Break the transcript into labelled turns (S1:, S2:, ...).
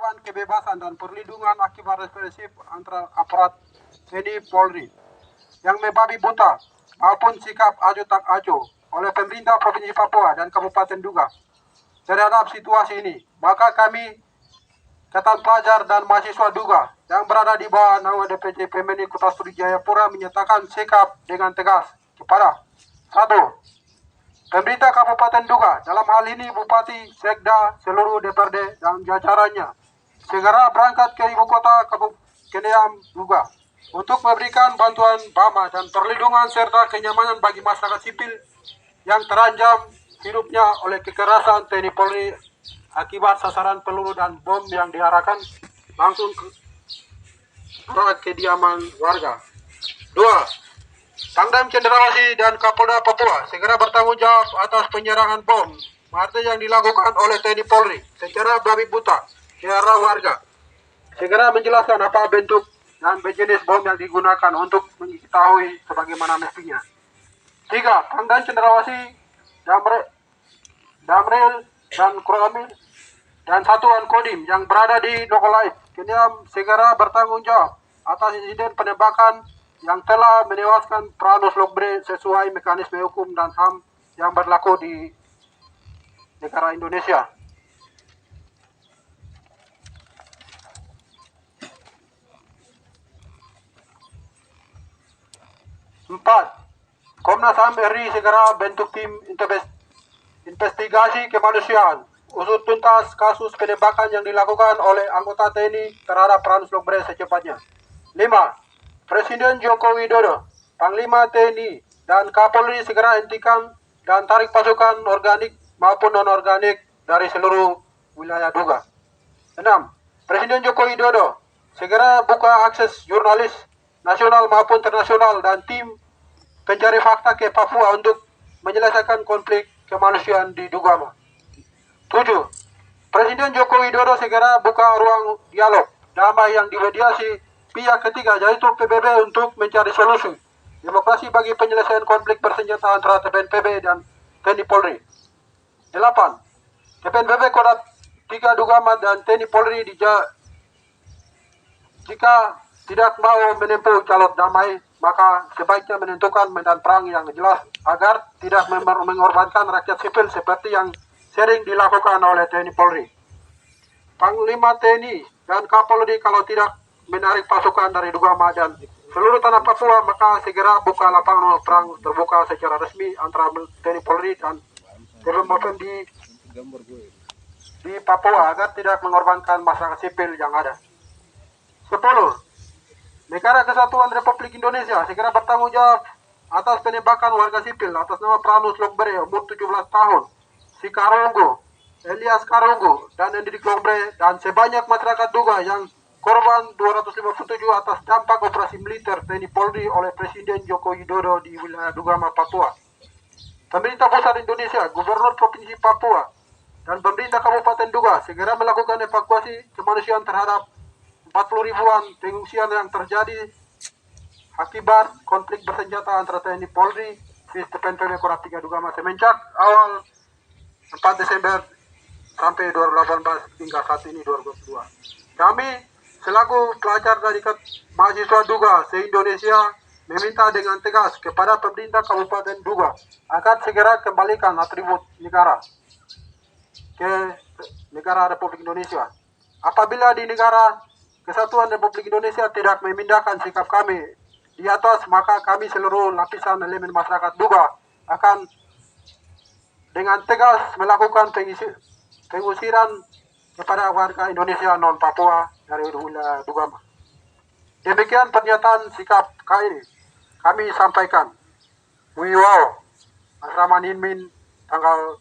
S1: menyatakan kebebasan dan perlindungan akibat represif antara aparat TNI Polri yang membabi buta maupun sikap acuh tak acuh oleh pemerintah Provinsi Papua dan Kabupaten Duga terhadap situasi ini. Maka kami, Ikatan Pelajar dan Mahasiswa Duga yang berada di bawah naungan DPC PMNI Kota Studi Jayapura menyatakan sikap dengan tegas kepada 1. Pemerintah Kabupaten Duga, dalam hal ini Bupati, Sekda, seluruh DPRD dan jajarannya, segera berangkat ke ibu kota Keneam Duga untuk memberikan bantuan BAMA dan perlindungan serta kenyamanan bagi masyarakat sipil yang terancam hidupnya oleh kekerasan TNI Polri akibat sasaran peluru dan bom yang diarahkan langsung ke kediaman warga. 2. Pangdam Cendrawasih dan Kapolda Papua segera bertanggung jawab atas penyerangan bom mati yang dilakukan oleh TNI Polri secara babi buta ke arah warga. Segera menjelaskan apa bentuk dan jenis bom yang digunakan untuk mengetahui sebagaimana mestinya. 3. Pangdam Cendrawasih, Damril dan Kuramil dan Satuan Kodim yang berada di Nokolait Keneam segera bertanggung jawab atas insiden penembakan yang telah menewaskan Pranus Lokbre sesuai mekanisme hukum dan HAM yang berlaku di negara Indonesia. 4. Komnas HAM RI segera bentuk tim investigasi kemanusiaan usut tuntas kasus penembakan yang dilakukan oleh anggota TNI terhadap Pranus Lokbre secepatnya. 5. Presiden Joko Widodo, Panglima TNI, dan Kapolri segera hentikan dan tarik pasukan organik maupun non-organik dari seluruh wilayah Duga. 6. Presiden Joko Widodo segera buka akses jurnalis nasional maupun internasional dan tim pencari fakta ke Papua untuk menyelesaikan konflik kemanusiaan di Duga. 7. Presiden Joko Widodo segera buka ruang dialog damai yang dimediasi pihak ketiga yaitu PBB untuk mencari solusi demokrasi bagi penyelesaian konflik bersenjata antara TPNPB dan TNI Polri. 8. TPNPB Kodat 3 Dugama dan TNI Polri jika tidak mau menempuh jalur damai, maka sebaiknya menentukan medan perang yang jelas agar tidak mengorbankan rakyat sipil seperti yang sering dilakukan oleh TNI Polri. Panglima TNI dan Kapolri kalau tidak menarik pasukan dari Dugama dan seluruh tanah Papua, maka segera buka lapangan perang terbuka secara resmi antara TNI Polri dan TPNPB di Papua agar tidak mengorbankan masyarakat sipil yang ada. 10. Negara Kesatuan Republik Indonesia segera bertanggung jawab atas penembakan warga sipil atas nama Pranus Lokbre umur 17 tahun, si Karunggu, Elias Karunggu, dan Hendrik Lokbre, dan sebanyak masyarakat Duga yang korban 257 atas dampak operasi militer TNI Polri oleh Presiden Joko Widodo di wilayah Dugama, Papua. Pemerintah Pusat Indonesia, Gubernur Provinsi Papua, dan pemerintah Kabupaten Duga segera melakukan evakuasi kemanusiaan terhadap 40 ribuan pengungsian yang terjadi akibat konflik bersenjata antara TNI Polri di TPNPB Korat 3 Dugama semenjak awal 4 Desember sampai 2018 hingga saat ini 2022. Kami selaku pelajar dari mahasiswa Duga se-Indonesia meminta dengan tegas kepada pemerintah Kabupaten Duga agar segera kembalikan atribut negara ke negara Republik Indonesia. Apabila di negara Kesatuan Republik Indonesia tidak memindahkan sikap kami di atas, maka kami seluruh lapisan elemen masyarakat Duga akan dengan tegas melakukan pengusiran kepada warga Indonesia non Papua dari wilayah Dugama. Demikian pernyataan sikap kami sampaikan. Wiwau Asrama Ninmin tanggal